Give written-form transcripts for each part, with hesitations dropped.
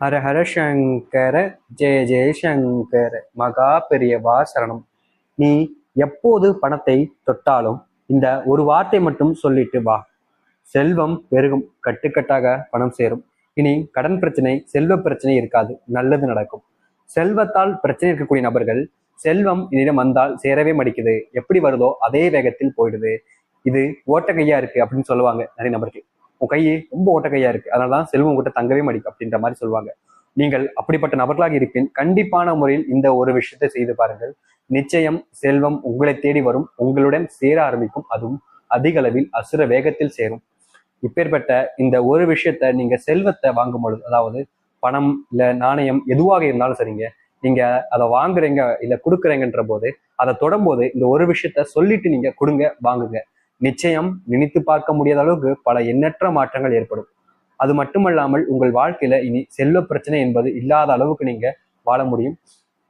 ஹர ஹர சங்கர ஜெய ஜெய சங்கர மகா பெரியவா சரணம். நீ எப்போது பணத்தை தொட்டாலும் இந்த ஒரு வார்த்தை மட்டும் சொல்லிட்டு வா. செல்வம் பெருகும், கட்டுக்கட்டாக பணம் சேரும். இனி கடன் பிரச்சனை, செல்வ பிரச்சனை இருக்காது, நல்லது நடக்கும். செல்வத்தால் பிரச்சனை இருக்கக்கூடிய நபர்கள் செல்வம் என்னிடம் வந்தால் சேரவே மடிக்குது, எப்படி வருதோ அதே வேகத்தில் போயிடுது, இது ஓட்ட கையா இருக்கு அப்படின்னு சொல்லுவாங்க நிறைய நபர்கள். உன் கை ரொம்ப ஓட்ட கையா இருக்கு, அதனாலதான் செல்வம் உங்ககிட்ட தங்கவே மடிக்கும் அப்படின்ற மாதிரி சொல்லுவாங்க. நீங்கள் அப்படிப்பட்ட நபர்களாக இருப்பின் கண்டிப்பான முறையில் இந்த ஒரு விஷயத்தை செய்து பாருங்கள். நிச்சயம் செல்வம் உங்களை தேடி வரும், உங்களுடன் சேர ஆரம்பிக்கும், அதுவும் அதிக அளவில் அசுர வேகத்தில் சேரும். இப்பேற்பட்ட இந்த ஒரு விஷயத்த நீங்க செல்வத்தை வாங்கும் பொழுது, அதாவது பணம் இல்ல நாணயம் எதுவாக இருந்தாலும் சரிங்க, நீங்க அதை வாங்குறீங்க இல்ல கொடுக்குறீங்கன்ற போது, அதை தொடும்போது இந்த ஒரு விஷயத்த சொல்லிட்டு நீங்க கொடுங்க, வாங்குங்க. நிச்சயம் நினைத்து பார்க்க முடியாத அளவுக்கு பல எண்ணற்ற மாற்றங்கள் ஏற்படும். அது மட்டுமல்லாமல் உங்கள் வாழ்க்கையில இனி செல்வ பிரச்சனை என்பது இல்லாத அளவுக்கு நீங்க வாழ முடியும்.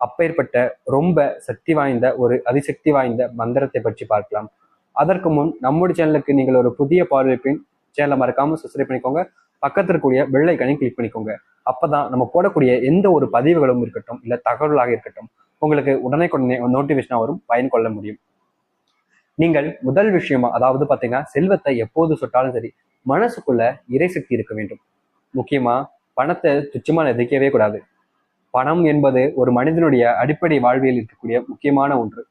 அப்பேற்பட்ட ரொம்ப சக்தி வாய்ந்த ஒரு அதிசக்தி வாய்ந்த மந்திரத்தை பற்றி பார்க்கலாம். அதற்கு முன் நம்முடைய சேனலுக்கு நீங்கள் ஒரு புதிய பார்வைப்பின் சேனலை மறக்காம சப்ஸ்கிரைப் பண்ணிக்கோங்க. பக்கத்தில் இருக்கக்கூடிய பெல் ஐக்கானையும் கிளிக் பண்ணிக்கோங்க. அப்பதான் நம்ம போடக்கூடிய எந்த ஒரு பதிவுகளும் இருக்கட்டும் இல்ல தகவலாக இருக்கட்டும் உங்களுக்கு உடனே நோட்டிபிகேஷனா வரும், பயன் கொள்ள முடியும். நீங்கள் முதல் விஷயமா, அதாவது பாத்தீங்கன்னா செல்வத்தை எப்போது சொட்டாலும் சரி மனசுக்குள்ள இறைசக்தி இருக்க வேண்டும். முக்கியமா பணத்தை துச்சமா நினைக்கவே கூடாது. பணம் என்பது ஒரு மனிதனுடைய அடிப்படை வாழ்வியல் இருக்கக்கூடிய முக்கியமான ஒன்று.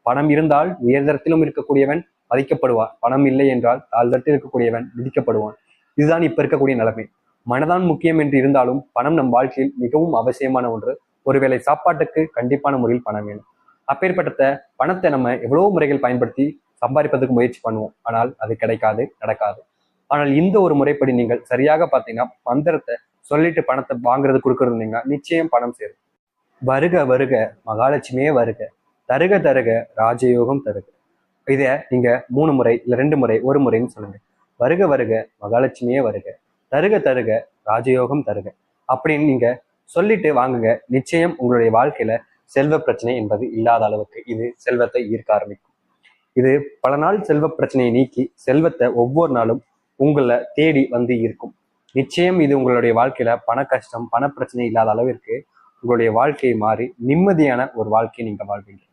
பணம் இருந்தால் உயர்தரத்திலும் இருக்கக்கூடியவன் மதிக்கப்படுவான், பணம் இல்லை என்றால் தாழ்தரத்தில் இருக்கக்கூடியவன் விதிக்கப்படுவான். இதுதான் இப்ப இருக்கக்கூடிய நிலைமை. மனதான் முக்கியம் என்று இருந்தாலும் பணம் நம் வாழ்க்கையில் மிகவும் அவசியமான ஒன்று. ஒருவேளை சாப்பாட்டுக்கு கண்டிப்பான முறையில் பணம் வேணும். அப்பேற்பட்ட பணத்தை நம்ம எவ்வளவு முறைகள் பயன்படுத்தி சம்பாதிப்பதற்கு முயற்சி பண்ணுவோம், ஆனால் அது கிடைக்காது, நடக்காது. ஆனால் இந்த ஒரு முறைப்படி நீங்கள் சரியாக பார்த்தீங்கன்னா மந்திரத்தை சொல்லிட்டு பணத்தை வாங்குறது கொடுக்கறது இருந்தீங்கன்னா நிச்சயம் பணம் சேரும். வருக வருக மகாலட்சுமியே வருக, தருக தருக ராஜயோகம் தருக. இத நீங்க 3 முறை இல்ல 2 முறை 1 முறைன்னு சொல்லுங்க. வருக வருக மகாலட்சுமியே வருக, தருக தருக ராஜயோகம் தருக அப்படின்னு நீங்க சொல்லிட்டு வாங்குங்க. நிச்சயம் உங்களுடைய வாழ்க்கையில செல்வ பிரச்சனை என்பது இல்லாத அளவுக்கு இது செல்வத்தை ஈர்க்க ஆரம்பிக்கும். இது பல நாள் செல்வ பிரச்சனையை நீக்கி செல்வத்தை ஒவ்வொரு நாளும் உங்களை தேடி வந்து இருக்கும். நிச்சயம் இது உங்களுடைய வாழ்க்கையில பண கஷ்டம், பண பிரச்சனை இல்லாத அளவிற்கு உங்களுடைய வாழ்க்கையை மாறி நிம்மதியான ஒரு வாழ்க்கையை நீங்க வாழ்வீங்க.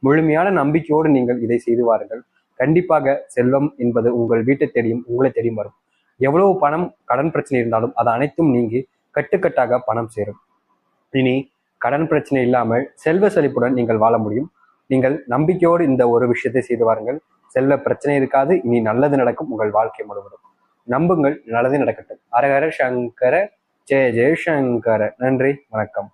முழுமையான நம்பிக்கையோடு நீங்கள் இதை செய்து வாருங்கள். கண்டிப்பாக செல்வம் என்பது உங்கள் வீட்டை தேடியும் உங்களை தேடியும் வரும். எவ்வளவு பணம் கடன் பிரச்சனை இருந்தாலும் அது அனைத்தும் நீங்கி கட்டுக்கட்டாக பணம் சேரும். இனி கடன் பிரச்சனை இல்லாமல் செல்வ செழிப்புடன் நீங்கள் வாழ முடியும். நீங்கள் நம்பிக்கையோடு இந்த ஒரு விஷயத்தை செய்து வாருங்கள். செல்வ பிரச்சனை இருக்காது, இனி நல்லது நடக்கும் உங்கள் வாழ்க்கை முழுவதும். நம்புங்கள், நல்லதே நடக்கட்டும். ஹர ஹர சங்கர ஜெய ஜெய சங்கர. நன்றி, வணக்கம்.